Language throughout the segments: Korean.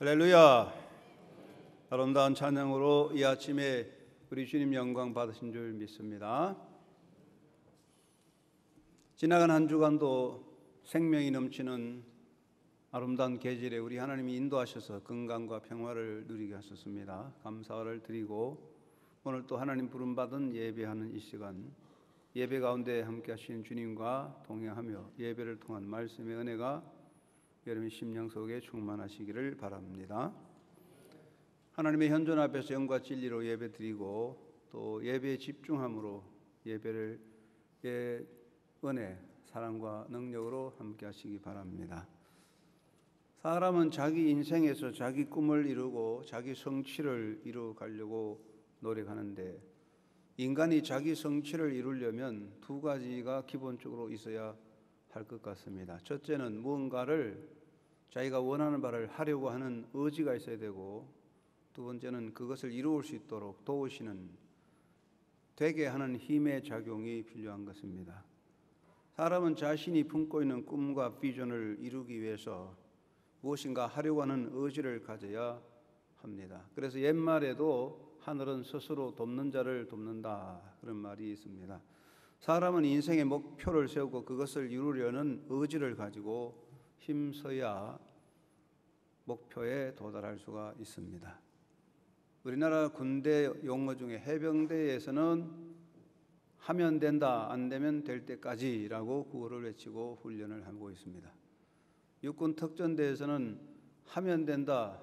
할렐루야. 아름다운 찬양으로 이 아침에 우리 주님 영광 받으신 줄 믿습니다. 지나간 한 주간도 생명이 넘치는 아름다운 계절에 우리 하나님이 인도하셔서 건강과 평화를 누리게 하셨습니다. 감사를 드리고 오늘 또 하나님 부름받은 예배하는 이 시간, 예배 가운데 함께 하시는 주님과 동행하며 예배를 통한 말씀의 은혜가 여러분의 심령 속에 충만하시기를 바랍니다. 하나님의 현존 앞에서 영과 진리로 예배드리고 또 예배에 집중함으로 예배를 은혜, 사랑과 능력으로 함께 하시기 바랍니다. 사람은 자기 인생에서 자기 꿈을 이루고 자기 성취를 이루어가려고 노력하는데 인간이 자기 성취를 이루려면 두 가지가 기본적으로 있어야 할 것 같습니다. 첫째는 무언가를 자기가 원하는 바를 하려고 하는 의지가 있어야 되고, 두 번째는 그것을 이루을 수 있도록 도우시는, 되게 하는 힘의 작용이 필요한 것입니다. 사람은 자신이 품고 있는 꿈과 비전을 이루기 위해서 무엇인가 하려고 하는 의지를 가져야 합니다. 그래서 옛말에도 하늘은 스스로 돕는 자를 돕는다, 그런 말이 있습니다. 사람은 인생의 목표를 세우고 그것을 이루려는 의지를 가지고 힘써야 목표에 도달할 수가 있습니다. 우리나라 군대 용어 중에 해병대에서는 하면 된다, 안 되면 될 때까지라고 구호를 외치고 훈련을 하고 있습니다. 육군 특전대에서는 하면 된다,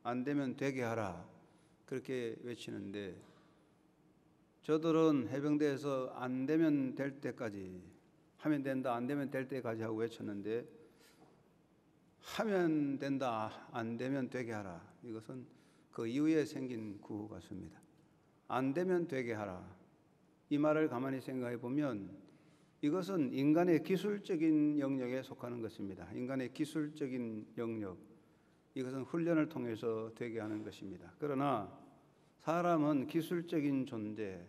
안 되면 되게 하라, 그렇게 외치는데 저들은 해병대에서 안 되면 될 때까지, 하면 된다, 안 되면 될 때까지 하고 외쳤는데 하면 된다, 안 되면 되게 하라, 이것은 그 이후에 생긴 구호 같습니다. 안 되면 되게 하라, 이 말을 가만히 생각해 보면 이것은 인간의 기술적인 영역에 속하는 것입니다. 인간의 기술적인 영역, 이것은 훈련을 통해서 되게 하는 것입니다. 그러나 사람은 기술적인 존재,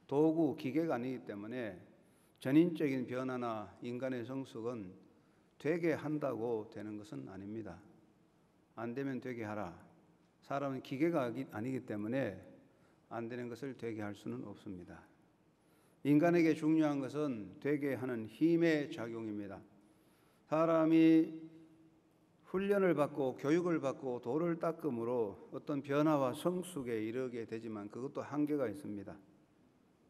도구, 기계가 아니기 때문에 전인적인 변화나 인간의 성숙은 되게 한다고 되는 것은 아닙니다. 안 되면 되게 하라. 사람은 기계가 아니기 때문에 안 되는 것을 되게 할 수는 없습니다. 인간에게 중요한 것은 되게 하는 힘의 작용입니다. 사람이 훈련을 받고 교육을 받고 도를 닦음으로 어떤 변화와 성숙에 이르게 되지만 그것도 한계가 있습니다.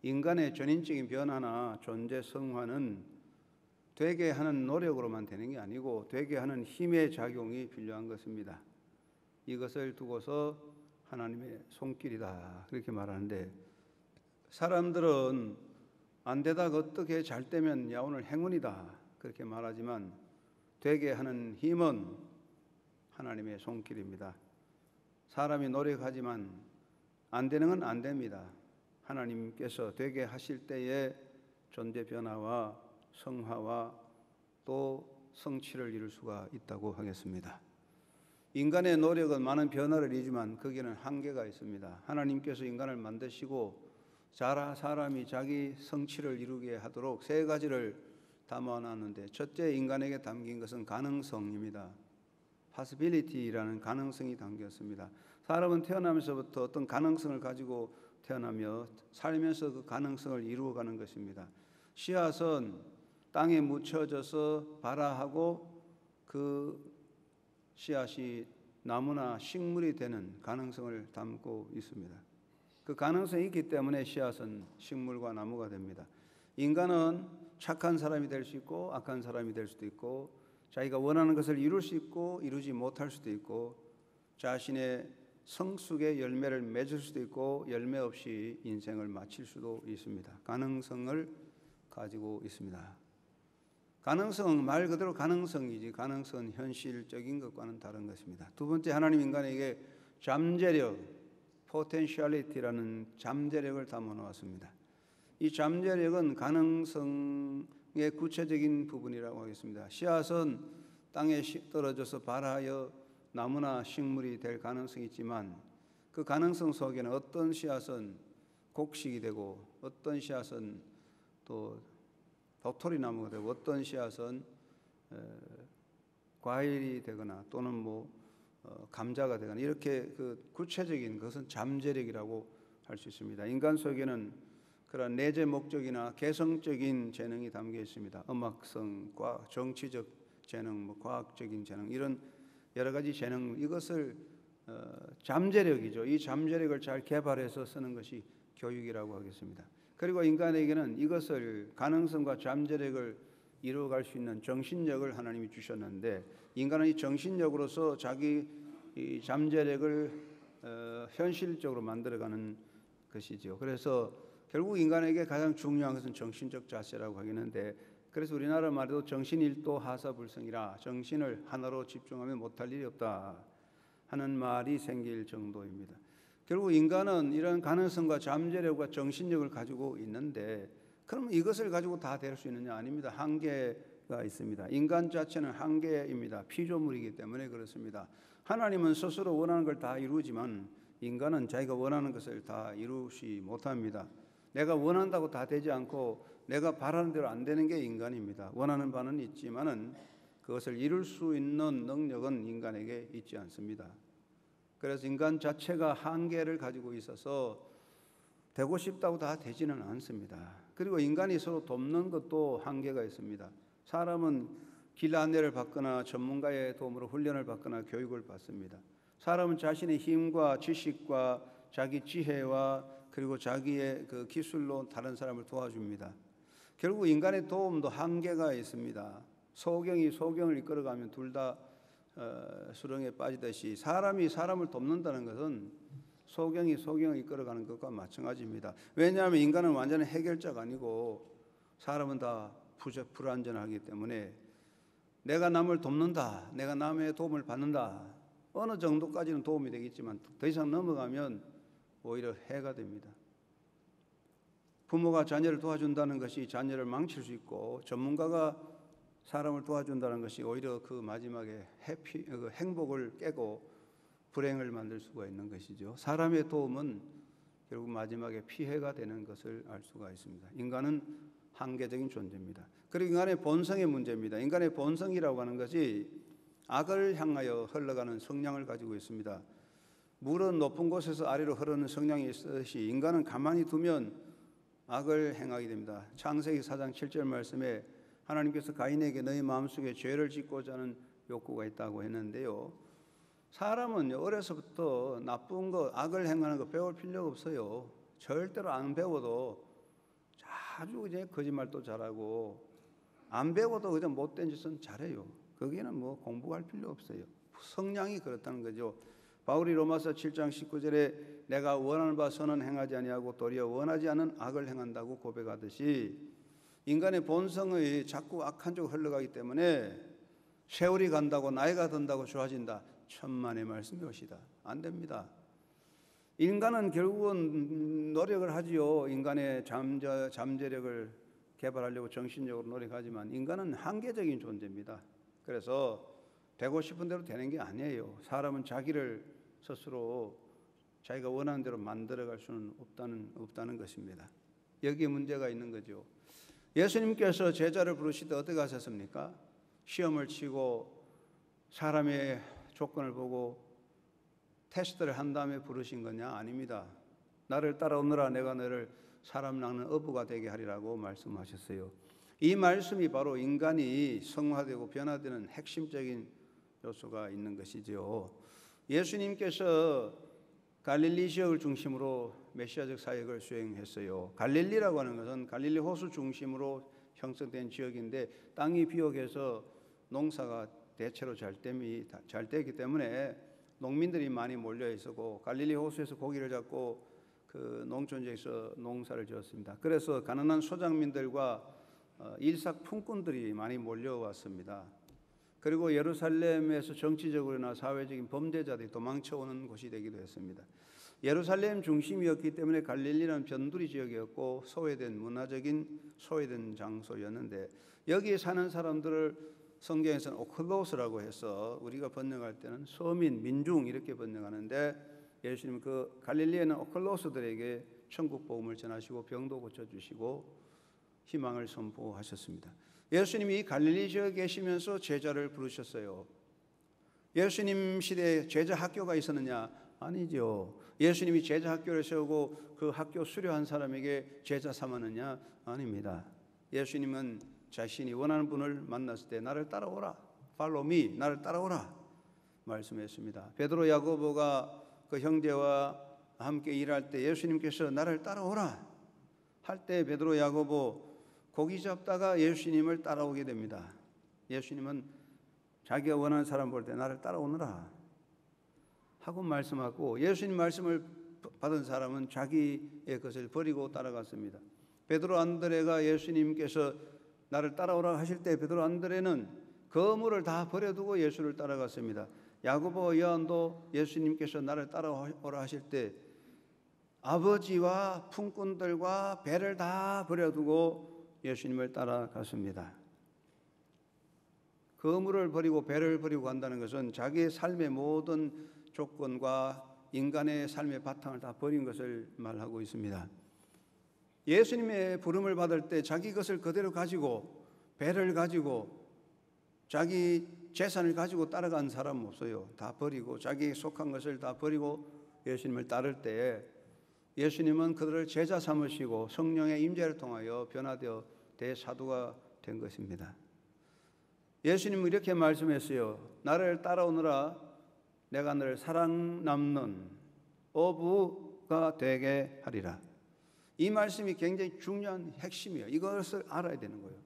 인간의 전인적인 변화나 존재 성화는 되게 하는 노력으로만 되는 게 아니고 되게 하는 힘의 작용이 필요한 것입니다. 이것을 두고서 하나님의 손길이다, 그렇게 말하는데 사람들은 안 되다가 어떻게 잘 되면 야 오늘 행운이다, 그렇게 말하지만 되게 하는 힘은 하나님의 손길입니다. 사람이 노력하지만 안 되는 건 안 됩니다. 하나님께서 되게 하실 때에 존재 변화와 성화와 또 성취를 이룰 수가 있다고 하겠습니다. 인간의 노력은 많은 변화를 이루지만 거기에는 한계가 있습니다. 하나님께서 인간을 만드시고 사람이 자기 성취를 이루게 하도록 세 가지를 담아놨는데 첫째, 인간에게 담긴 것은 가능성입니다. possibility라는 가능성이 담겼습니다. 사람은 태어나면서부터 어떤 가능성을 가지고 태어나며 살면서 그 가능성을 이루어가는 것입니다. 씨앗은 땅에 묻혀져서 발아하고 그 씨앗이 나무나 식물이 되는 가능성을 담고 있습니다. 그 가능성이 있기 때문에 씨앗은 식물과 나무가 됩니다. 인간은 착한 사람이 될 수 있고 악한 사람이 될 수도 있고 자기가 원하는 것을 이룰 수 있고 이루지 못할 수도 있고 자신의 성숙의 열매를 맺을 수도 있고 열매 없이 인생을 마칠 수도 있습니다. 가능성을 가지고 있습니다. 가능성은 말 그대로 가능성이지 가능성은 현실적인 것과는 다른 것입니다. 두 번째, 하나님 인간에게 잠재력, potentiality라는 잠재력을 담아 놓았습니다. 이 잠재력은 가능성의 구체적인 부분이라고 하겠습니다. 씨앗은 땅에 떨어져서 발하여 나무나 식물이 될 가능성이 있지만 그 가능성 속에는 어떤 씨앗은 곡식이 되고 어떤 씨앗은 또 도토리 나무가 되고 어떤 씨앗은 과일이 되거나 또는 감자가 되거나 이렇게 그 구체적인 것은 잠재력이라고 할 수 있습니다. 인간 속에는 그런 내재 목적이나 개성적인 재능이 담겨 있습니다. 음악성과 정치적 재능, 뭐 과학적인 재능 이런 여러 가지 재능 이것을 잠재력이죠. 이 잠재력을 잘 개발해서 쓰는 것이 교육이라고 하겠습니다. 그리고 인간에게는 이것을 가능성과 잠재력을 이루어갈 수 있는 정신력을 하나님이 주셨는데 인간은 이 정신력으로서 자기 이 잠재력을 현실적으로 만들어가는 것이죠. 그래서 결국 인간에게 가장 중요한 것은 정신적 자세라고 하겠는데 그래서 우리나라 말에도 정신일도 하사불성이라 정신을 하나로 집중하면 못할 일이 없다 하는 말이 생길 정도입니다. 결국 인간은 이런 가능성과 잠재력과 정신력을 가지고 있는데 그럼 이것을 가지고 다 될 수 있느냐? 아닙니다. 한계가 있습니다. 인간 자체는 한계입니다. 피조물이기 때문에 그렇습니다. 하나님은 스스로 원하는 걸 다 이루지만 인간은 자기가 원하는 것을 다 이루지 못합니다. 내가 원한다고 다 되지 않고 내가 바라는 대로 안 되는 게 인간입니다. 원하는 바는 있지만은 그것을 이룰 수 있는 능력은 인간에게 있지 않습니다. 그래서 인간 자체가 한계를 가지고 있어서 되고 싶다고 다 되지는 않습니다. 그리고 인간이 서로 돕는 것도 한계가 있습니다. 사람은 길 안내를 받거나 전문가의 도움으로 훈련을 받거나 교육을 받습니다. 사람은 자신의 힘과 지식과 자기 지혜와 그리고 자기의 그 기술로 다른 사람을 도와줍니다. 결국 인간의 도움도 한계가 있습니다. 소경이 소경을 이끌어가면 둘 다 수렁에 빠지듯이 사람이 사람을 돕는다는 것은 소경이 소경을 이끌어가는 것과 마찬가지입니다. 왜냐하면 인간은 완전히 해결자가 아니고 사람은 다 불완전하기 때문에 내가 남을 돕는다, 내가 남의 도움을 받는다 어느 정도까지는 도움이 되겠지만 더 이상 넘어가면 오히려 해가 됩니다. 부모가 자녀를 도와준다는 것이 자녀를 망칠 수 있고 전문가가 사람을 도와준다는 것이 오히려 그 마지막에 행복을 깨고 불행을 만들 수가 있는 것이죠. 사람의 도움은 결국 마지막에 피해가 되는 것을 알 수가 있습니다. 인간은 한계적인 존재입니다. 그리고 인간의 본성의 문제입니다. 인간의 본성이라고 하는 것이 악을 향하여 흘러가는 성향을 가지고 있습니다. 물은 높은 곳에서 아래로 흐르는 성향이 있듯이 인간은 가만히 두면 악을 행하게 됩니다. 창세기 4장 7절 말씀에 하나님께서 가인에게 너희 마음속에 죄를 짓고자 하는 욕구가 있다고 했는데요. 사람은 어려서부터 나쁜 거, 악을 행하는 거 배울 필요가 없어요. 절대로 안 배워도 아주 그냥 거짓말도 잘하고 안 배워도 그냥 못된 짓은 잘해요. 거기에는 뭐 공부할 필요 없어요. 성향이 그렇다는 거죠. 바울이 로마서 7장 19절에 내가 원하는 바 선은 행하지 아니하고 도리어 원하지 않은 악을 행한다고 고백하듯이 인간의 본성의 자꾸 악한 쪽으로 흘러가기 때문에 세월이 간다고 나이가 든다고 좋아진다. 천만의 말씀이옵시다. 안 됩니다. 인간은 결국은 노력을 하지요. 인간의 잠재력을 개발하려고 정신적으로 노력하지만 인간은 한계적인 존재입니다. 그래서 되고 싶은 대로 되는 게 아니에요. 사람은 자기를 스스로 자기가 원하는 대로 만들어갈 수는 없다는 것입니다. 여기에 문제가 있는 거죠. 예수님께서 제자를 부르실 때 어떻게 하셨습니까? 시험을 치고 사람의 조건을 보고 테스트를 한 다음에 부르신 거냐? 아닙니다. 나를 따라오너라 내가 너를 사람 낳는 어부가 되게 하리라고 말씀하셨어요. 이 말씀이 바로 인간이 성화되고 변화되는 핵심적인 요소가 있는 것이죠. 예수님께서 갈릴리 지역을 중심으로 메시아적 사역을 수행했어요. 갈릴리라고 하는 것은 갈릴리 호수 중심으로 형성된 지역인데 땅이 비옥해서 농사가 대체로 잘 되기 때문에 농민들이 많이 몰려 있었고 갈릴리 호수에서 고기를 잡고 그 농촌지에서 농사를 지었습니다. 그래서 가난한 소작민들과 일삭품꾼들이 많이 몰려왔습니다. 그리고 예루살렘에서 정치적으로나 사회적인 범죄자들이 도망쳐오는 곳이 되기도 했습니다. 예루살렘 중심이었기 때문에 갈릴리는 변두리 지역이었고 문화적인 소외된 장소였는데 여기에 사는 사람들을 성경에서는 오클로스라고 해서 우리가 번역할 때는 서민, 민중 이렇게 번역하는데 예수님은 그 갈릴리에는 오클로스들에게 천국 복음을 전하시고 병도 고쳐주시고 희망을 선포하셨습니다. 예수님이 갈릴리 지역에 계시면서 제자를 부르셨어요. 예수님 시대에 제자 학교가 있었느냐? 아니죠. 예수님이 제자 학교를 세우고 그 학교 수료한 사람에게 제자 삼았느냐? 아닙니다. 예수님은 자신이 원하는 분을 만났을 때 나를 따라오라, Follow me, 나를 따라오라 말씀했습니다. 베드로 야고보가 그 형제와 함께 일할 때 예수님께서 나를 따라오라 할 때 베드로 야고보 고기 잡다가 예수님을 따라오게 됩니다. 예수님은 자기가 원하는 사람 볼 때 나를 따라오너라 하고 말씀하고, 예수님 말씀을 받은 사람은 자기의 것을 버리고 따라갔습니다. 베드로 안드레가 예수님께서 나를 따라오라 하실 때 베드로 안드레는 거물을 다 버려두고 예수를 따라갔습니다. 야고보 요한도 예수님께서 나를 따라오라 하실 때 아버지와 품꾼들과 배를 다 버려두고 예수님을 따라갔습니다. 거물을 버리고 배를 버리고 간다는 것은 자기의 삶의 모든 조건과 인간의 삶의 바탕을 다 버린 것을 말하고 있습니다. 예수님의 부름을 받을 때 자기 것을 그대로 가지고 배를 가지고 자기 재산을 가지고 따라간 사람은 없어요. 다 버리고 자기 속한 것을 다 버리고 예수님을 따를 때 예수님은 그들을 제자 삼으시고 성령의 임재를 통하여 변화되어 대사도가 된 것입니다. 예수님은 이렇게 말씀했어요. 나를 따라오너라, 내가 너를 사랑 남는 어부가 되게 하리라. 이 말씀이 굉장히 중요한 핵심이에요. 이것을 알아야 되는 거예요.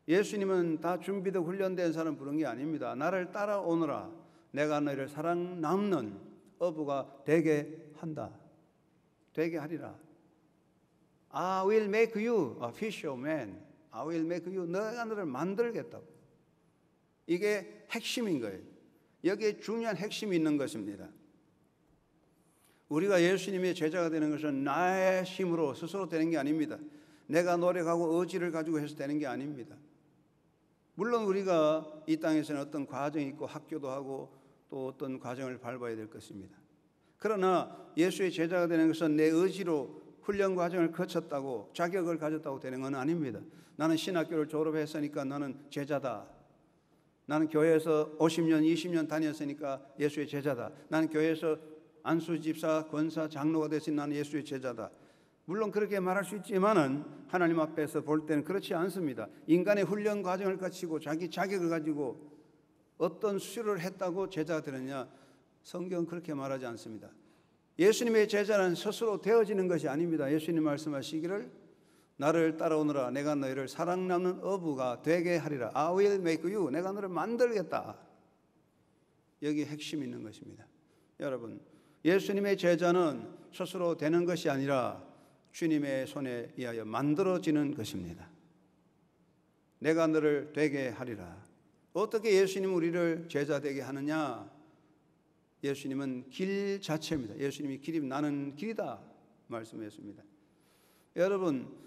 예수님은 다 준비되고 훈련된 사람 부른 게 아닙니다. 나를 따라오너라, 내가 너를 사랑 남는 어부가 되게 한다. 되게 하리라. I will make you a fisherman. I will make you. 내가 너를 만들겠다고. 이게 핵심인 거예요. 여기에 중요한 핵심이 있는 것입니다. 우리가 예수님의 제자가 되는 것은 나의 힘으로 스스로 되는 게 아닙니다. 내가 노력하고 의지를 가지고 해서 되는 게 아닙니다. 물론 우리가 이 땅에서는 어떤 과정이 있고 학교도 하고 또 어떤 과정을 밟아야 될 것입니다. 그러나 예수의 제자가 되는 것은 내 의지로 훈련 과정을 거쳤다고 자격을 가졌다고 되는 건 아닙니다. 나는 신학교를 졸업했으니까 나는 제자다. 나는 교회에서 50년, 20년 다녔으니까 예수의 제자다. 나는 교회에서 안수 집사, 권사, 장로가 됐으니 나는 예수의 제자다. 물론 그렇게 말할 수 있지만은 하나님 앞에서 볼 때는 그렇지 않습니다. 인간의 훈련 과정을 거치고 자기 자격을 가지고 어떤 수료를 했다고 제자가 되느냐? 성경은 그렇게 말하지 않습니다. 예수님의 제자는 스스로 되어지는 것이 아닙니다. 예수님 말씀하시기를 나를 따라오너라, 내가 너희를 사랑 남는 어부가 되게 하리라. I will make you. 내가 너를 만들겠다. 여기 핵심이 있는 것입니다. 여러분, 예수님의 제자는 스스로 되는 것이 아니라 주님의 손에 의하여 만들어지는 것입니다. 내가 너를 되게 하리라. 어떻게 예수님은 우리를 제자 되게 하느냐? 예수님은 길 자체입니다. 예수님이 길이 나는 길이다 말씀했습니다. 여러분,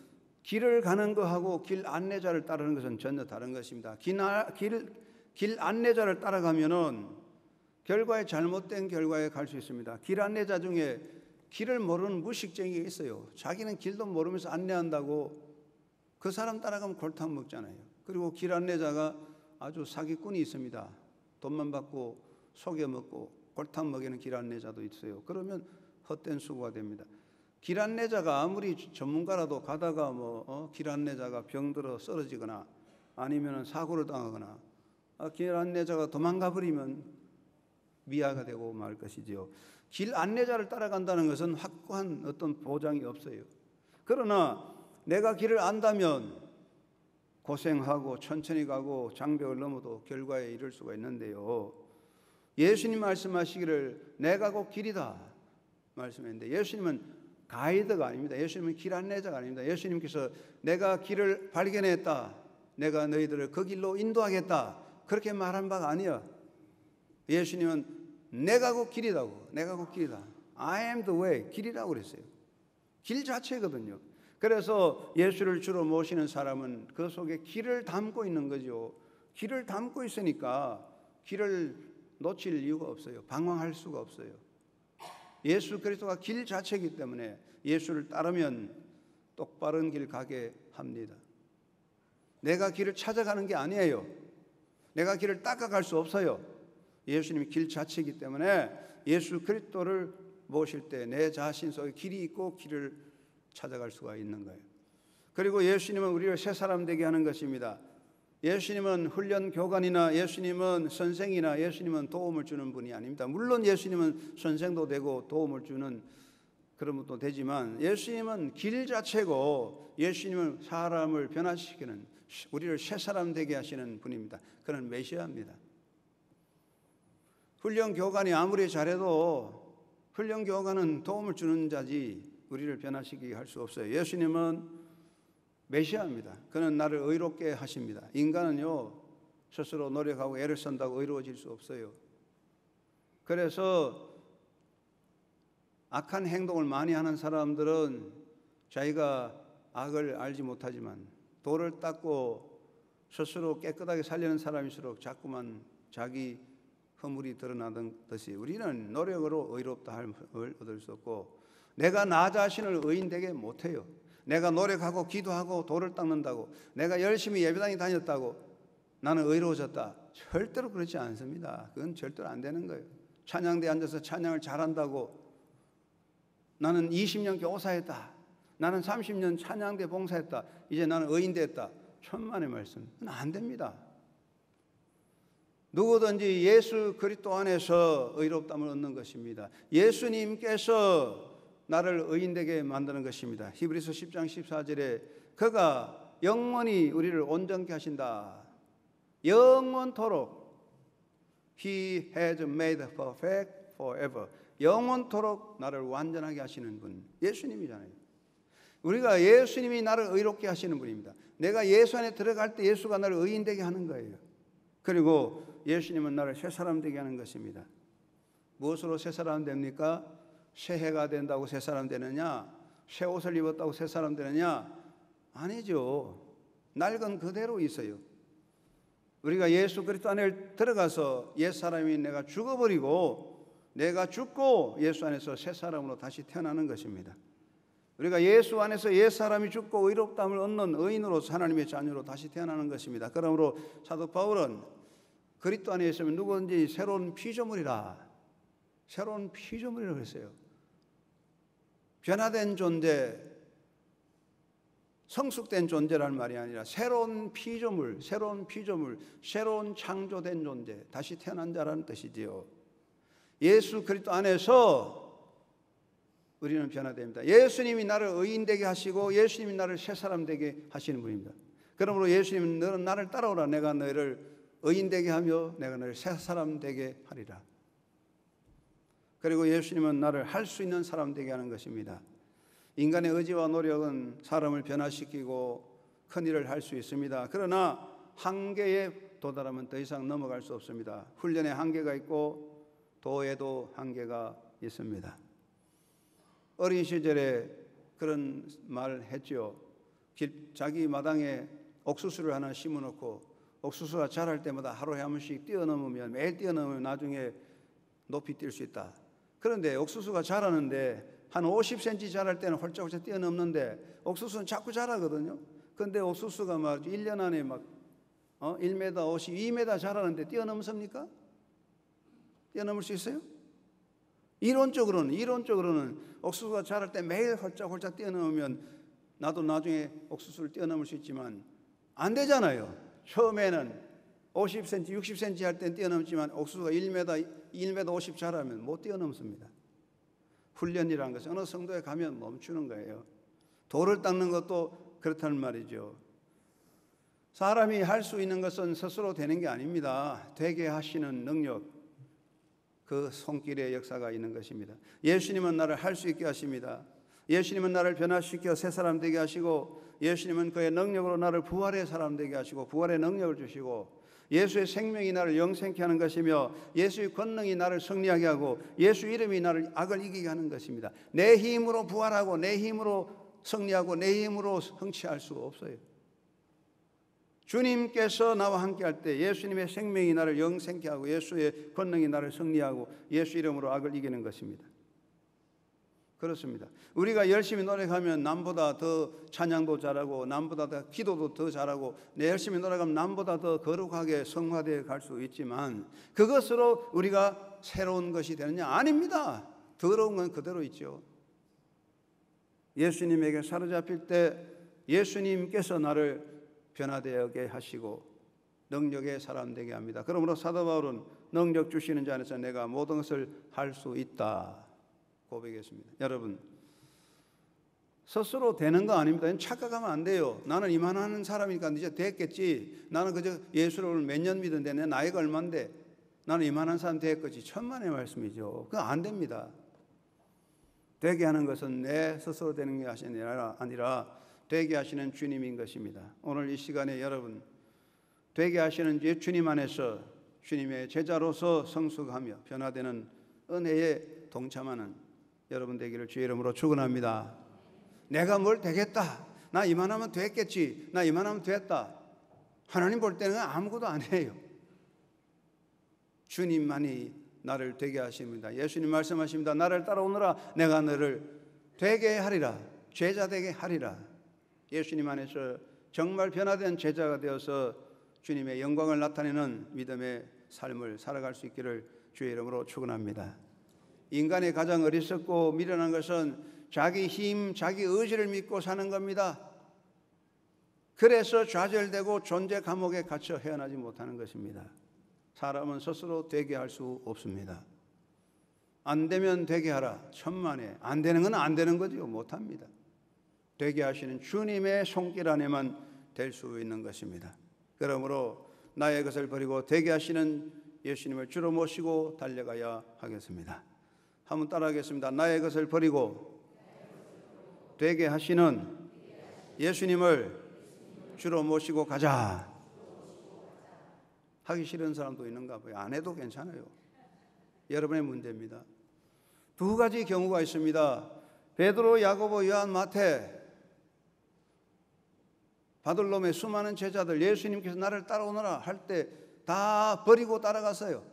길을 가는 것하고 길 안내자를 따르는 것은 전혀 다른 것입니다. 길 안내자를 따라가면은 결과에 잘못된 결과에 갈 수 있습니다. 길 안내자 중에 길을 모르는 무식쟁이가 있어요. 자기는 길도 모르면서 안내한다고 그 사람 따라가면 골탕 먹잖아요. 그리고 길 안내자가 아주 사기꾼이 있습니다. 돈만 받고 속여먹고 골탕 먹이는 길 안내자도 있어요. 그러면 헛된 수고가 됩니다. 길 안내자가 아무리 전문가라도 가다가 길 안내자가 병들어 쓰러지거나 아니면 사고를 당하거나 길 안내자가 도망가 버리면 미아가 되고 말 것이지요. 길 안내자를 따라간다는 것은 확고한 어떤 보장이 없어요. 그러나 내가 길을 안다면 고생하고 천천히 가고 장벽을 넘어도 결과에 이를 수가 있는데요. 예수님 말씀하시기를 내가 곧 길이다 말씀했는데 예수님은 가이드가 아닙니다. 예수님은 길 안내자가 아닙니다. 예수님께서 내가 길을 발견했다, 내가 너희들을 그 길로 인도하겠다 그렇게 말한 바가 아니야. 예수님은 내가 곧 길이라고, 내가 곧 길이다. I am the way, 길이라고 그랬어요. 길 자체거든요. 그래서 예수를 주로 모시는 사람은 그 속에 길을 담고 있는 거죠. 길을 담고 있으니까 길을 놓칠 이유가 없어요. 방황할 수가 없어요. 예수 그리스도가 길 자체이기 때문에 예수를 따르면 똑바른 길 가게 합니다. 내가 길을 찾아가는 게 아니에요. 내가 길을 닦아갈 수 없어요. 예수님이 길 자체이기 때문에 예수 그리스도를 모실 때 내 자신 속에 길이 있고 길을 찾아갈 수가 있는 거예요. 그리고 예수님은 우리를 새 사람 되게 하는 것입니다. 예수님은 훈련 교관이나 예수님은 선생이나 예수님은 도움을 주는 분이 아닙니다. 물론 예수님은 선생도 되고 도움을 주는 그런 분도 되지만 예수님은 길 자체고 예수님은 사람을 변화시키는, 우리를 새 사람 되게 하시는 분입니다. 그는 메시아입니다. 훈련 교관이 아무리 잘해도 훈련 교관은 도움을 주는 자지 우리를 변화시키게 할 수 없어요. 예수님은 메시아입니다. 그는 나를 의롭게 하십니다. 인간은요 스스로 노력하고 애를 쓴다고 의로워질 수 없어요. 그래서 악한 행동을 많이 하는 사람들은 자기가 악을 알지 못하지만 돌을 닦고 스스로 깨끗하게 살려는 사람일수록 자꾸만 자기 허물이 드러나듯이 우리는 노력으로 의롭다 함을 얻을 수 없고, 내가 나 자신을 의인되게 못해요. 내가 노력하고 기도하고 돌을 닦는다고, 내가 열심히 예배당에 다녔다고 나는 의로워졌다. 절대로 그렇지 않습니다. 그건 절대로 안 되는 거예요. 찬양대에 앉아서 찬양을 잘한다고 나는 20년 교사했다, 나는 30년 찬양대 봉사했다, 이제 나는 의인 됐다. 천만의 말씀. 그건 안 됩니다. 누구든지 예수 그리스도 안에서 의롭다함을 얻는 것입니다. 예수님께서 나를 의인되게 만드는 것입니다. 히브리서 10장 14절에 그가 영원히 우리를 온전케 하신다. 영원토록 He has made perfect forever. 영원토록 나를 완전하게 하시는 분, 예수님이잖아요. 우리가 예수님이 나를 의롭게 하시는 분입니다. 내가 예수 안에 들어갈 때 예수가 나를 의인되게 하는 거예요. 그리고 예수님은 나를 새 사람 되게 하는 것입니다. 무엇으로 새 사람 됩니까? 새 해가 된다고 새 사람 되느냐? 새 옷을 입었다고 새 사람 되느냐? 아니죠. 낡은 그대로 있어요. 우리가 예수 그리스도 안에 들어가서 옛 사람이 내가 죽어버리고 내가 죽고 예수 안에서 새 사람으로 다시 태어나는 것입니다. 우리가 예수 안에서 옛 사람이 죽고 의롭다함을 얻는 의인으로서 하나님의 자녀로 다시 태어나는 것입니다. 그러므로 사도 바울은 그리스도 안에 있으면 누구든지 새로운 피조물이라, 새로운 피조물이라고 했어요. 변화된 존재, 성숙된 존재라는 말이 아니라 새로운 피조물, 새로운 창조된 존재, 다시 태어난 자라는 뜻이지요. 예수 그리스도 안에서 우리는 변화됩니다. 예수님이 나를 의인되게 하시고 예수님이 나를 새 사람 되게 하시는 분입니다. 그러므로 예수님은 너는 나를 따라오라. 내가 너희를 의인되게 하며 내가 너를 새 사람 되게 하리라. 그리고 예수님은 나를 할 수 있는 사람 되게 하는 것입니다. 인간의 의지와 노력은 사람을 변화시키고 큰 일을 할 수 있습니다. 그러나 한계에 도달하면 더 이상 넘어갈 수 없습니다. 훈련에 한계가 있고 도에도 한계가 있습니다. 어린 시절에 그런 말을 했죠. 자기 마당에 옥수수를 하나 심어놓고 옥수수가 자랄 때마다 하루에 한 번씩 뛰어넘으면, 매일 뛰어넘으면 나중에 높이 뛸 수 있다. 그런데 옥수수가 자라는데 한 50cm 자랄 때는 홀짝홀짝 뛰어넘는데 옥수수는 자꾸 자라거든요. 그런데 옥수수가 막 1년 안에 막 1m 50, 2m 자라는데 뛰어넘습니까? 뛰어넘을 수 있어요? 이론적으로는 옥수수가 자랄 때 매일 홀짝홀짝 뛰어넘으면 나도 나중에 옥수수를 뛰어넘을 수 있지만 안 되잖아요. 처음에는 50cm, 60cm 할 땐 뛰어넘지만 옥수수가 1m 50 자라면 못 뛰어넘습니다. 훈련이라는 것은 어느 정도에 가면 멈추는 거예요. 돌을 닦는 것도 그렇다는 말이죠. 사람이 할 수 있는 것은 스스로 되는 게 아닙니다. 되게 하시는 능력, 그 손길의 역사가 있는 것입니다. 예수님은 나를 할 수 있게 하십니다. 예수님은 나를 변화시켜 새 사람 되게 하시고, 예수님은 그의 능력으로 나를 부활의 사람 되게 하시고 부활의 능력을 주시고, 예수의 생명이 나를 영생케 하는 것이며 예수의 권능이 나를 승리하게 하고 예수 이름이 나를 악을 이기게 하는 것입니다. 내 힘으로 부활하고 내 힘으로 승리하고 내 힘으로 성취할 수 없어요. 주님께서 나와 함께 할 때 예수님의 생명이 나를 영생케 하고 예수의 권능이 나를 승리하고 예수 이름으로 악을 이기는 것입니다. 그렇습니다. 우리가 열심히 노력하면 남보다 더 찬양도 잘하고 남보다 더 기도도 더 잘하고 열심히 노력하면 남보다 더 거룩하게 성화되어 갈 수 있지만 그것으로 우리가 새로운 것이 되느냐? 아닙니다. 더러운 건 그대로 있죠. 예수님에게 사로잡힐 때 예수님께서 나를 변화되게 하시고 능력의 사람 되게 합니다. 그러므로 사도 바울은 능력 주시는 자 안에서 내가 모든 것을 할 수 있다 고백했습니다. 여러분, 스스로 되는 거 아닙니다. 착각하면 안 돼요. 나는 이만한 사람이니까 이제 됐겠지. 나는 그저 예수를 몇 년 믿는데 내 나이가 얼만데 나는 이만한 사람 됐겠지. 천만의 말씀이죠. 그거 안 됩니다. 되게 하는 것은 내 스스로 되는 게 아니라 되게 하시는 주님인 것입니다. 오늘 이 시간에 여러분, 되게 하시는 주님 안에서 주님의 제자로서 성숙하며 변화되는 은혜에 동참하는 여러분 되기를 주의 이름으로 축원합니다. 내가 뭘 되겠다, 나 이만하면 됐겠지, 나 이만하면 됐다. 하나님 볼 때는 아무것도 아니에요. 주님만이 나를 되게 하십니다. 예수님 말씀하십니다. 나를 따라오너라, 내가 너를 되게 하리라, 제자 되게 하리라. 예수님 안에서 정말 변화된 제자가 되어서 주님의 영광을 나타내는 믿음의 삶을 살아갈 수 있기를 주의 이름으로 축원합니다. 인간의 가장 어리석고 미련한 것은 자기 힘, 자기 의지를 믿고 사는 겁니다. 그래서 좌절되고 존재 감옥에 갇혀 헤어나지 못하는 것입니다. 사람은 스스로 되게 할 수 없습니다. 안 되면 되게 하라. 천만에. 안 되는 건 안 되는 거죠. 못합니다. 되게 하시는 주님의 손길 안에만 될 수 있는 것입니다. 그러므로 나의 것을 버리고 되게 하시는 예수님을 주로 모시고 달려가야 하겠습니다. 한번 따라하겠습니다. 나의 것을 버리고 되게 하시는 예수님을 주로 모시고 가자. 하기 싫은 사람도 있는가 봐요. 안 해도 괜찮아요. 여러분의 문제입니다. 두 가지 경우가 있습니다. 베드로, 야고보, 요한, 마태, 바들롬의 수많은 제자들, 예수님께서 나를 따라오너라 할 때 다 버리고 따라갔어요.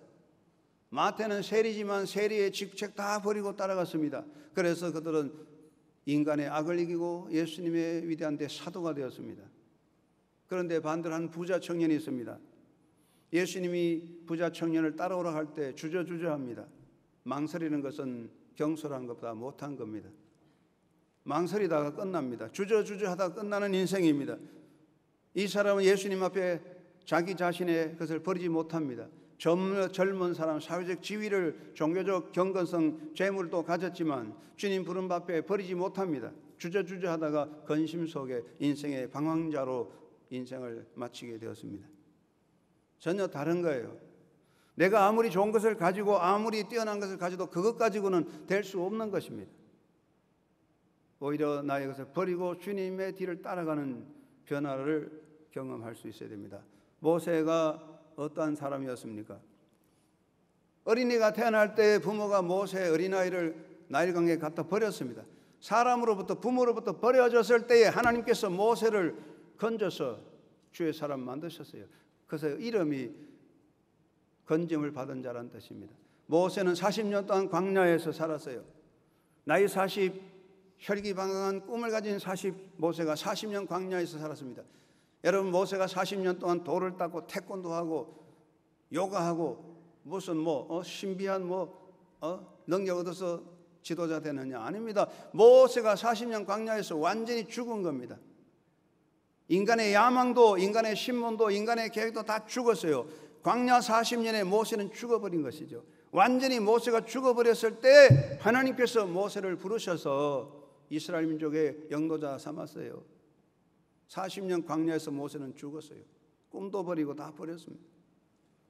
마태는 세리지만 세리의 직책 다 버리고 따라갔습니다. 그래서 그들은 인간의 악을 이기고 예수님의 위대한 대사도가 되었습니다. 그런데 반대로 한 부자 청년이 있습니다. 예수님이 부자 청년을 따라오라 할 때 주저주저합니다. 망설이는 것은 경솔한 것보다 못한 겁니다. 망설이다가 끝납니다. 주저주저하다가 끝나는 인생입니다. 이 사람은 예수님 앞에 자기 자신의 것을 버리지 못합니다. 젊은 사람, 사회적 지위를, 종교적 경건성, 재물도 가졌지만 주님 부름 앞에 버리지 못합니다. 주저주저하다가 근심 속에 인생의 방황자로 인생을 마치게 되었습니다. 전혀 다른 거예요. 내가 아무리 좋은 것을 가지고 아무리 뛰어난 것을 가지도 그것 가지고는 될 수 없는 것입니다. 오히려 나의 것을 버리고 주님의 뒤를 따라가는 변화를 경험할 수 있어야 됩니다. 모세가 어떠한 사람이었습니까? 어린이가 태어날 때 부모가 모세의 어린아이를 나일강에 갖다 버렸습니다. 사람으로부터, 부모로부터 버려졌을 때에 하나님께서 모세를 건져서 주의 사람 만드셨어요. 그래서 이름이 건짐을 받은 자라는 뜻입니다. 모세는 40년 동안 광야에서 살았어요. 나이 40, 혈기방강한 꿈을 가진 모세가 40년 광야에서 살았습니다. 여러분, 모세가 40년 동안 돌을 닦고 태권도하고 요가하고 무슨 신비한 능력 얻어서 지도자 되느냐? 아닙니다. 모세가 40년 광야에서 완전히 죽은 겁니다. 인간의 야망도, 인간의 신문도, 인간의 계획도 다 죽었어요. 광야 40년에 모세는 죽어버린 것이죠. 완전히 모세가 죽어버렸을 때 하나님께서 모세를 부르셔서 이스라엘 민족의 영도자 삼았어요. 40년 광야에서 모세는 죽었어요. 꿈도 버리고 다 버렸습니다.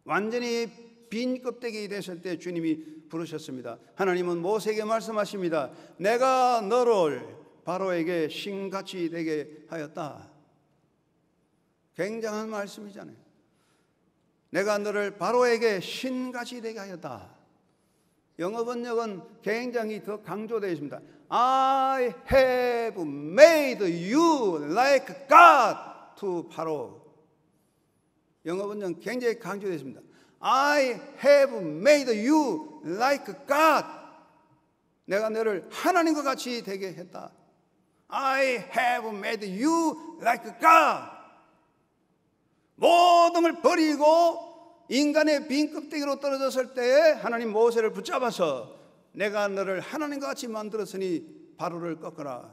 완전히 빈 껍데기 됐을 때 주님이 부르셨습니다. 하나님은 모세에게 말씀하십니다. 내가 너를 바로에게 신같이 되게 하였다. 굉장한 말씀이잖아요. 내가 너를 바로에게 신같이 되게 하였다. 영어 번역은 굉장히 더 강조되어 있습니다. I have made you like God to Pharaoh. 영어 번역은 굉장히 강조되어 있습니다. I have made you like God. 내가 너를 하나님과 같이 되게 했다. I have made you like God. 모든 걸 버리고 인간의 빈 껍데기로 떨어졌을 때에 하나님 모세를 붙잡아서 내가 너를 하나님과 같이 만들었으니 바로를 꺾어라.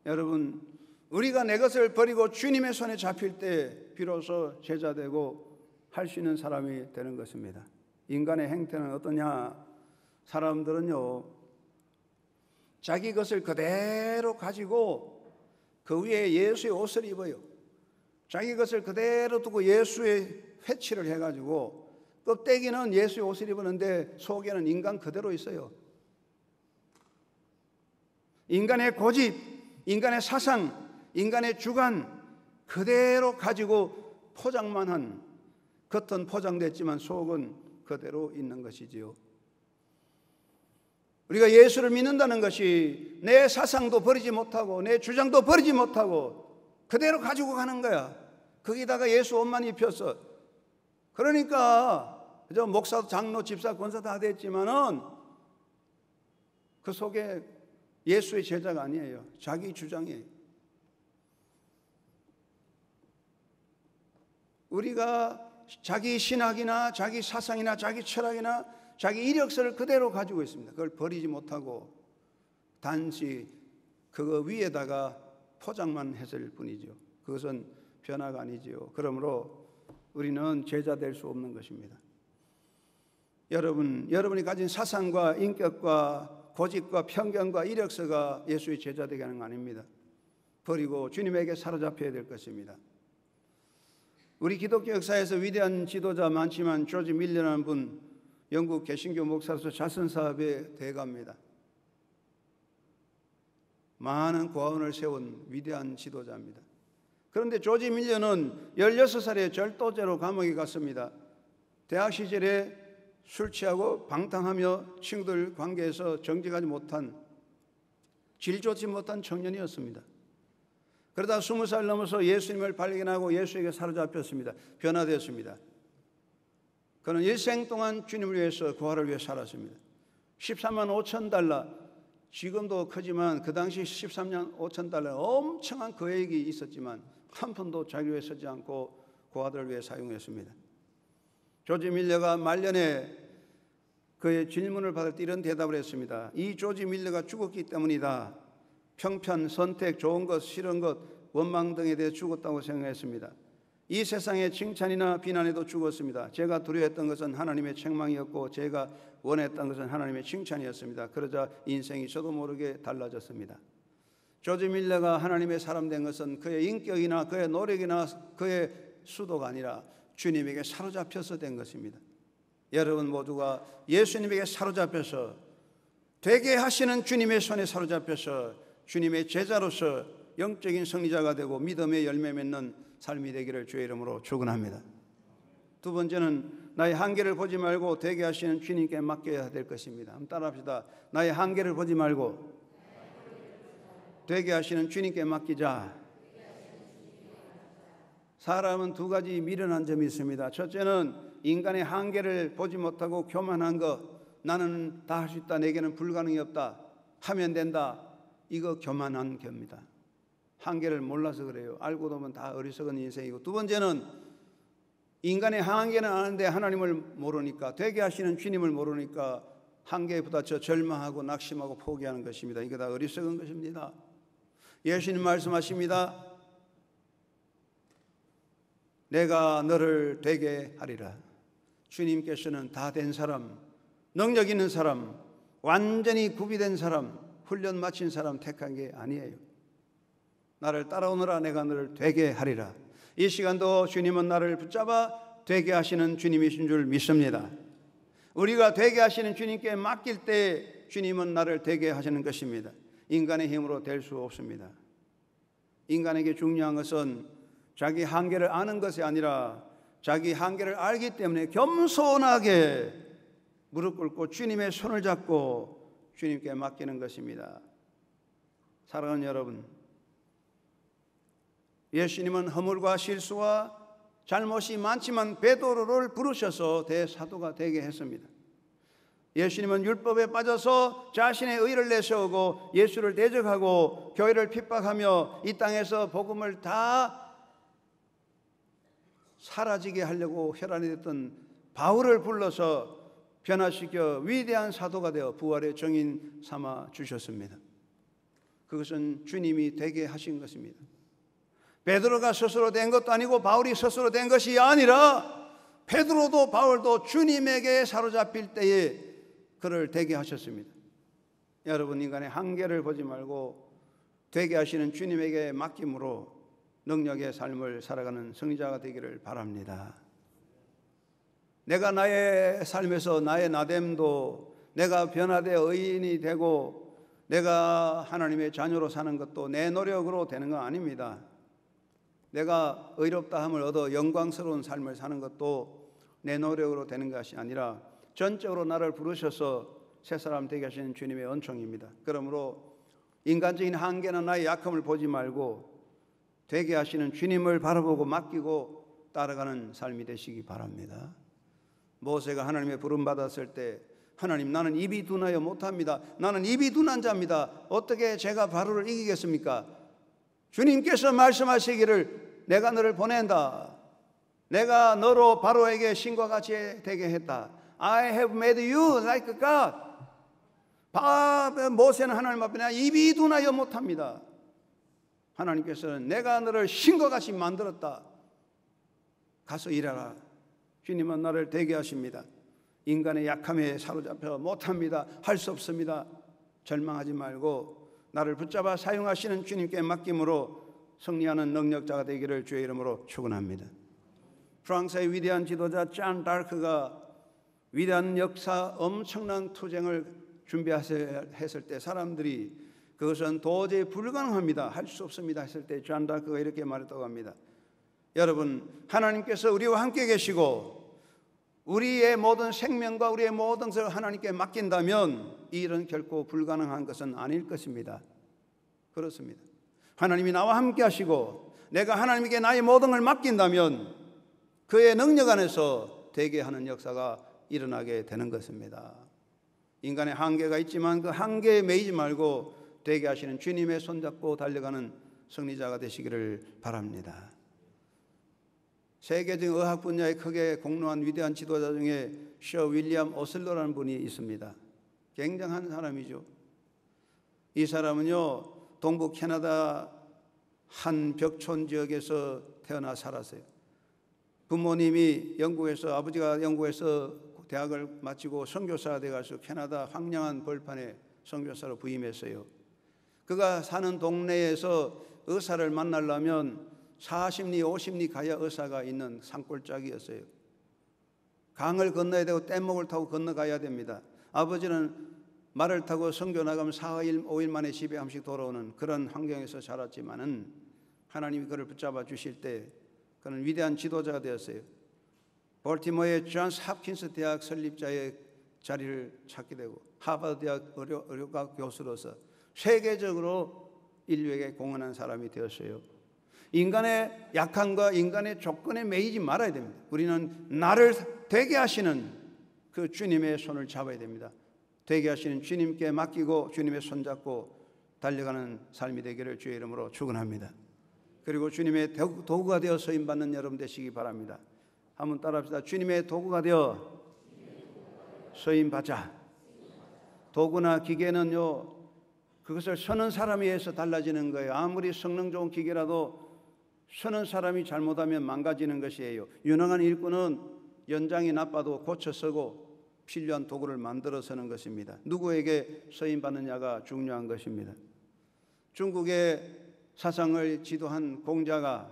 여러분, 우리가 내 것을 버리고 주님의 손에 잡힐 때 비로소 제자되고 할 수 있는 사람이 되는 것입니다. 인간의 행태는 어떠냐? 사람들은요, 자기 것을 그대로 가지고 그 위에 예수의 옷을 입어요. 자기 것을 그대로 두고 예수의 회치를 해가지고 껍데기는 예수의 옷을 입었는데 속에는 인간 그대로 있어요. 인간의 고집, 인간의 사상, 인간의 주관 그대로 가지고 포장만 한, 겉은 포장됐지만 속은 그대로 있는 것이지요. 우리가 예수를 믿는다는 것이 내 사상도 버리지 못하고 내 주장도 버리지 못하고 그대로 가지고 가는 거야. 거기다가 예수 옷만 입혔어. 그러니까 그저 목사, 장로, 집사, 권사 다 됐지만은 그 속에 예수의 제자가 아니에요. 자기 주장이에요. 우리가 자기 신학이나 자기 사상이나 자기 철학이나 자기 이력서를 그대로 가지고 있습니다. 그걸 버리지 못하고 단지 그거 위에다가 포장만 했을 뿐이죠. 그것은 변화가 아니지요. 그러므로 우리는 제자 될 수 없는 것입니다. 여러분이 가진 사상과 인격과 고집과 편견과 이력서가 예수의 제자 되게 하는 거 아닙니다. 버리고 주님에게 사로잡혀야 될 것입니다. 우리 기독교 역사에서 위대한 지도자 많지만 조지 밀러라는 분, 영국 개신교 목사로서 자선사업에 대가입니다. 많은 고아원을 세운 위대한 지도자입니다. 그런데 조지 밀러는 16살에 절도죄로 감옥에 갔습니다. 대학 시절에 술 취하고 방탕하며 친구들 관계에서 정직하지 못한, 질 좋지 못한 청년이었습니다. 그러다 20살 넘어서 예수님을 발견하고 예수에게 사로잡혔습니다. 변화되었습니다. 그는 일생 동안 주님을 위해서, 구하를 위해 살았습니다. 13만 5천 달러, 지금도 크지만 그 당시 13만 5천 달러 엄청난 거액이 있었지만 한 푼도 자기 위해 쓰지 않고 고아들을 위해 사용했습니다. 조지 밀러가 말년에 그의 질문을 받을 때 이런 대답을 했습니다. 이 조지 밀러가 죽었기 때문이다. 평편, 선택, 좋은 것, 싫은 것, 원망 등에 대해 죽었다고 생각했습니다. 이 세상의 칭찬이나 비난에도 죽었습니다. 제가 두려워했던 것은 하나님의 책망이었고 제가 원했던 것은 하나님의 칭찬이었습니다. 그러자 인생이 저도 모르게 달라졌습니다. 조지 밀러가 하나님의 사람 된 것은 그의 인격이나 그의 노력이나 그의 수도가 아니라 주님에게 사로잡혀서 된 것입니다. 여러분 모두가 예수님에게 사로잡혀서 되게 하시는 주님의 손에 사로잡혀서 주님의 제자로서 영적인 승리자가 되고 믿음의 열매 맺는 삶이 되기를 주의 이름으로 축원합니다. 두 번째는 나의 한계를 보지 말고 되게 하시는 주님께 맡겨야 될 것입니다. 한번 따라합시다. 나의 한계를 보지 말고 되게 하시는 주님께 맡기자. 사람은 두 가지 미련한 점이 있습니다. 첫째는 인간의 한계를 보지 못하고 교만한 것, 나는 다 할 수 있다, 내게는 불가능이 없다, 하면 된다, 이거 교만한 겁니다. 한계를 몰라서 그래요. 알고 보면 다 어리석은 인생이고, 두 번째는 인간의 한계는 아는데 하나님을 모르니까, 되게 하시는 주님을 모르니까 한계에 부딪혀 절망하고 낙심하고 포기하는 것입니다. 이거 다 어리석은 것입니다. 예수님 말씀하십니다. 내가 너를 되게 하리라. 주님께서는 다 된 사람, 능력 있는 사람, 완전히 구비된 사람, 훈련 마친 사람 택한 게 아니에요. 나를 따라오너라, 내가 너를 되게 하리라. 이 시간도 주님은 나를 붙잡아 되게 하시는 주님이신 줄 믿습니다. 우리가 되게 하시는 주님께 맡길 때 주님은 나를 되게 하시는 것입니다. 인간의 힘으로 될 수 없습니다. 인간에게 중요한 것은 자기 한계를 아는 것이 아니라 자기 한계를 알기 때문에 겸손하게 무릎 꿇고 주님의 손을 잡고 주님께 맡기는 것입니다. 사랑하는 여러분, 예수님은 허물과 실수와 잘못이 많지만 베드로를 부르셔서 대사도가 되게 했습니다. 예수님은 율법에 빠져서 자신의 의를 내세우고 예수를 대적하고 교회를 핍박하며 이 땅에서 복음을 다 사라지게 하려고 혈안이 됐던 바울을 불러서 변화시켜 위대한 사도가 되어 부활의 정인 삼아 주셨습니다. 그것은 주님이 되게 하신 것입니다. 베드로가 스스로 된 것도 아니고 바울이 스스로 된 것이 아니라 베드로도 바울도 주님에게 사로잡힐 때에 그를 되게 하셨습니다. 여러분, 인간의 한계를 보지 말고 되게 하시는 주님에게 맡김으로 능력의 삶을 살아가는 승리자가 되기를 바랍니다. 내가 나의 삶에서 나의 나됨도 내가 변화되어 의인이 되고 내가 하나님의 자녀로 사는 것도 내 노력으로 되는 건 아닙니다. 내가 의롭다 함을 얻어 영광스러운 삶을 사는 것도 내 노력으로 되는 것이 아니라 전적으로 나를 부르셔서 새 사람 되게 하시는 주님의 은총입니다. 그러므로 인간적인 한계나 나의 약함을 보지 말고 되게 하시는 주님을 바라보고 맡기고 따라가는 삶이 되시기 바랍니다. 모세가 하나님의 부름 받았을 때 하나님, 나는 입이 둔하여 못합니다. 나는 입이 둔한 자입니다. 어떻게 제가 바로를 이기겠습니까? 주님께서 말씀하시기를 내가 너를 보낸다. 내가 너로 바로에게 신과 같이 되게 했다. I have made you like God. 모세는 하나님 앞에 내가 입이 둔하여 못합니다. 하나님께서는 내가 너를 신과 같이 만들었다. 가서 일하라. 주님은 나를 되게 하십니다. 인간의 약함에 사로잡혀 못합니다. 할 수 없습니다. 절망하지 말고 나를 붙잡아 사용하시는 주님께 맡김으로 승리하는 능력자가 되기를 주의 이름으로 축원합니다. 프랑스의 위대한 지도자 잔 다르크가 위대한 역사 엄청난 투쟁을 준비했을 때 사람들이 그것은 도저히 불가능합니다. 할 수 없습니다 했을 때 잔 다르크가 이렇게 말했다고 합니다. 여러분, 하나님께서 우리와 함께 계시고 우리의 모든 생명과 우리의 모든 것을 하나님께 맡긴다면 이 일은 결코 불가능한 것은 아닐 것입니다. 그렇습니다. 하나님이 나와 함께 하시고 내가 하나님께 나의 모든 걸 맡긴다면 그의 능력 안에서 되게 하는 역사가 일어나게 되는 것입니다. 인간의 한계가 있지만 그 한계에 매이지 말고 되게 하시는 주님의 손잡고 달려가는 승리자가 되시기를 바랍니다. 세계적인 의학 분야에 크게 공로한 위대한 지도자 중에 셔 윌리엄 오슬러라는 분이 있습니다. 굉장한 사람이죠. 이 사람은요, 동부 캐나다 한 벽촌 지역에서 태어나 살았어요. 부모님이 영국에서, 아버지가 영국에서 대학을 마치고 선교사가 되어서 캐나다 황량한 벌판에 선교사로 부임했어요. 그가 사는 동네에서 의사를 만나려면 40리 50리 가야 의사가 있는 산골짜기였어요. 강을 건너야 되고 뗏목을 타고 건너가야 됩니다. 아버지는 말을 타고 선교 나가면 4일 5일 만에 집에 한 번씩 돌아오는 그런 환경에서 자랐지만은 하나님이 그를 붙잡아 주실 때 그는 위대한 지도자가 되었어요. 볼티모어의 존스 홉킨스 대학 설립자의 자리를 찾게 되고 하버드 대학 의료과 교수로서 세계적으로 인류에게 공헌한 사람이 되었어요. 인간의 약함과 인간의 조건에 매이지 말아야 됩니다. 우리는 나를 되게 하시는 그 주님의 손을 잡아야 됩니다. 되게 하시는 주님께 맡기고 주님의 손잡고 달려가는 삶이 되기를 주의 이름으로 축원합니다. 그리고 주님의 도구가 되어 쓰임받는 여러분 되시기 바랍니다. 한번 따라합시다. 주님의 도구가 되어 쓰임받자. 도구나 기계는요, 그것을 쓰는 사람에 의해서 달라지는 거예요. 아무리 성능 좋은 기계라도 쓰는 사람이 잘못하면 망가지는 것이에요. 유능한 일꾼은 연장이 나빠도 고쳐 쓰고 필요한 도구를 만들어 쓰는 것입니다. 누구에게 쓰임받느냐가 중요한 것입니다. 중국의 사상을 지도한 공자가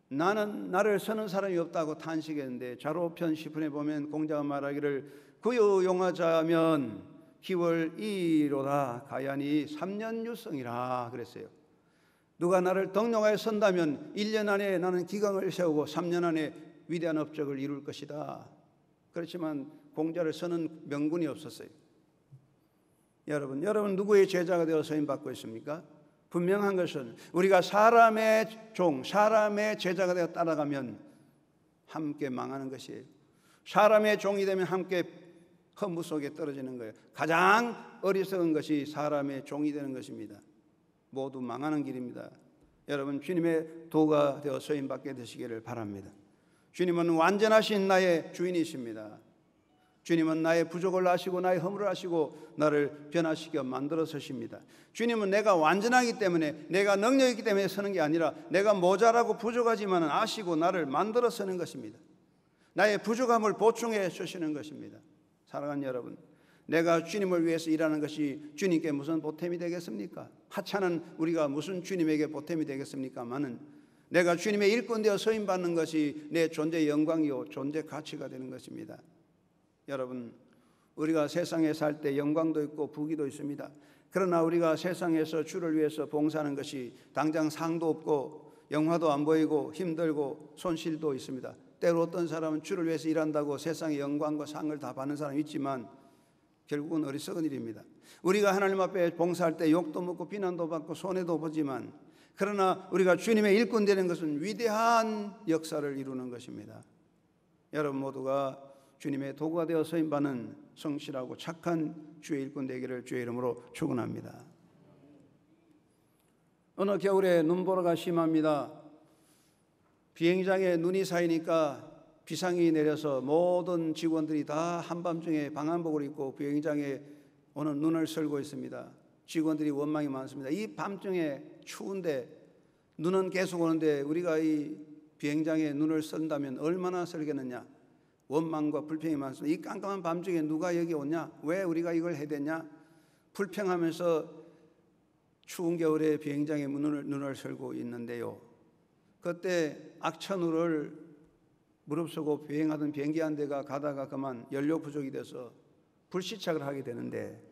나는 나를 쓰는 사람이 없다고 탄식했는데 좌로편 시편에 보면 공자가 말하기를 구유용하자면 기월 2로다 가야니 3년 유성이라 그랬어요. 누가 나를 덕용하여 선다면 1년 안에 나는 기강을 세우고 3년 안에 위대한 업적을 이룰 것이다. 그렇지만 공자를 쓰는 명분이 없었어요. 여러분 누구의 제자가 되어 쓰임받고 있습니까? 분명한 것은 우리가 사람의 종, 사람의 제자가 되어 따라가면 함께 망하는 것이에요. 사람의 종이 되면 함께 허무 속에 떨어지는 거예요. 가장 어리석은 것이 사람의 종이 되는 것입니다. 모두 망하는 길입니다. 여러분, 주님의 도가 되어 쓰임받게 되시기를 바랍니다. 주님은 완전하신 나의 주인이십니다. 주님은 나의 부족을 아시고 나의 허물을 아시고 나를 변화시켜 만들어 서십니다. 주님은 내가 완전하기 때문에, 내가 능력이 있기 때문에 서는 게 아니라 내가 모자라고 부족하지만 아시고 나를 만들어 서는 것입니다. 나의 부족함을 보충해 주시는 것입니다. 사랑하는 여러분, 내가 주님을 위해서 일하는 것이 주님께 무슨 보탬이 되겠습니까? 하찮은 우리가 무슨 주님에게 보탬이 되겠습니까마는 내가 주님의 일꾼 되어 서임받는 것이 내 존재의 영광이요 존재 가치가 되는 것입니다. 여러분, 우리가 세상에 살 때 영광도 있고 부귀도 있습니다. 그러나 우리가 세상에서 주를 위해서 봉사하는 것이 당장 상도 없고 영화도 안 보이고 힘들고 손실도 있습니다. 때로 어떤 사람은 주를 위해서 일한다고 세상의 영광과 상을 다 받는 사람이 있지만 결국은 어리석은 일입니다. 우리가 하나님 앞에 봉사할 때 욕도 먹고 비난도 받고 손해도 보지만, 그러나 우리가 주님의 일꾼 되는 것은 위대한 역사를 이루는 것입니다. 여러분 모두가 주님의 도구가 되어 서임받는 성실하고 착한 주의 일꾼 되기를 주의 이름으로 축원합니다. 어느 겨울에 눈보라가 심합니다. 비행장에 눈이 쌓이니까 비상이 내려서 모든 직원들이 다 한밤중에 방한복을 입고 비행장에 오는 눈을 썰고 있습니다. 직원들이 원망이 많습니다. 이 밤중에 추운데 눈은 계속 오는데 우리가 이 비행장에 눈을 썬다면 얼마나 썰겠느냐. 원망과 불평이 많습니다. 이 깜깜한 밤중에 누가 여기 오냐? 왜 우리가 이걸 해야 되냐? 불평하면서 추운 겨울에 비행장에 눈을 썰고 있는데요. 그때 악천후를 무릅쓰고 비행하던 비행기 한 대가 가다가 그만 연료 부족이 돼서 불시착을 하게 되는데,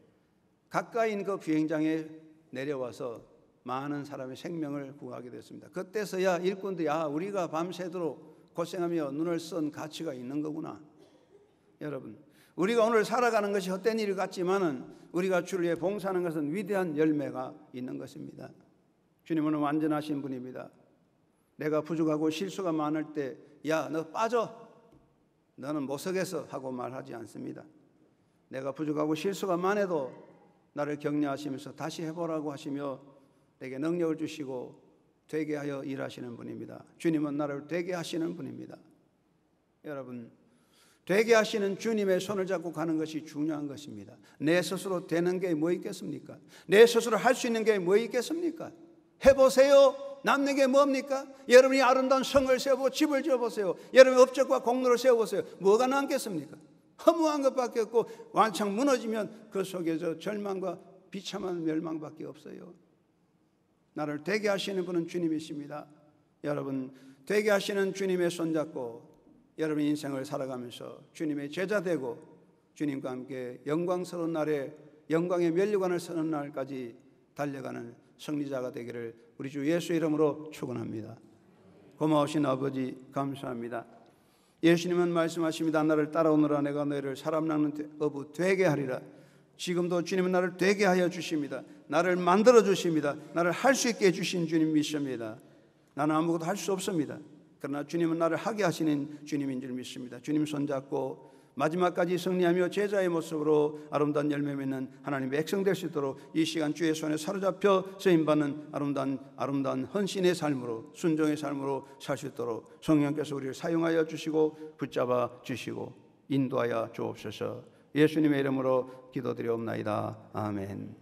가까이인 그 비행장에 내려와서 많은 사람의 생명을 구하게 됐습니다. 그때서야 일꾼들이 우리가 밤새도록 고생하며 눈을 쓴 가치가 있는 거구나. 여러분, 우리가 오늘 살아가는 것이 헛된 일 같지만은 우리가 주를 위해 봉사하는 것은 위대한 열매가 있는 것입니다. 주님은 완전하신 분입니다. 내가 부족하고 실수가 많을 때 너 빠져, 너는 못 서겠어 하고 말하지 않습니다. 내가 부족하고 실수가 많아도 나를 격려하시면서 다시 해보라고 하시며 내게 능력을 주시고 되게 하여 일하시는 분입니다. 주님은 나를 되게 하시는 분입니다. 여러분, 되게 하시는 주님의 손을 잡고 가는 것이 중요한 것입니다. 내 스스로 되는 게 뭐 있겠습니까? 내 스스로 할 수 있는 게 뭐 있겠습니까? 해보세요. 남는 게 뭡니까? 여러분이 아름다운 성을 세우고 집을 지어보세요. 여러분의 업적과 공로를 세워보세요. 뭐가 남겠습니까? 허무한 것밖에 없고 완창 무너지면 그 속에서 절망과 비참한 멸망밖에 없어요. 나를 되게 하시는 분은 주님이십니다. 여러분, 되게 하시는 주님의 손잡고 여러분 인생을 살아가면서 주님의 제자 되고 주님과 함께 영광스러운 날에 영광의 면류관을 서는 날까지 달려가는 승리자가 되기를 우리 주 예수 이름으로 축원합니다. 고마우신 아버지 감사합니다. 예수님은 말씀하십니다. 나를 따라오너라 내가 너희를 사람 낳는 어부 되게 하리라. 지금도 주님은 나를 되게 하여 주십니다. 나를 만들어 주십니다. 나를 할 수 있게 해주신 주님 믿습니다. 나는 아무것도 할 수 없습니다. 그러나 주님은 나를 하게 하시는 주님인 줄 믿습니다. 주님 손잡고 마지막까지 승리하며 제자의 모습으로 아름다운 열매 맺는 하나님의 백성 될 수 있도록 이 시간 주의 손에 사로잡혀 쓰임받는 아름다운 헌신의 삶으로 순종의 삶으로 살 수 있도록 성령께서 우리를 사용하여 주시고 붙잡아 주시고 인도하여 주옵소서. 예수님의 이름으로 기도드리옵나이다. 아멘.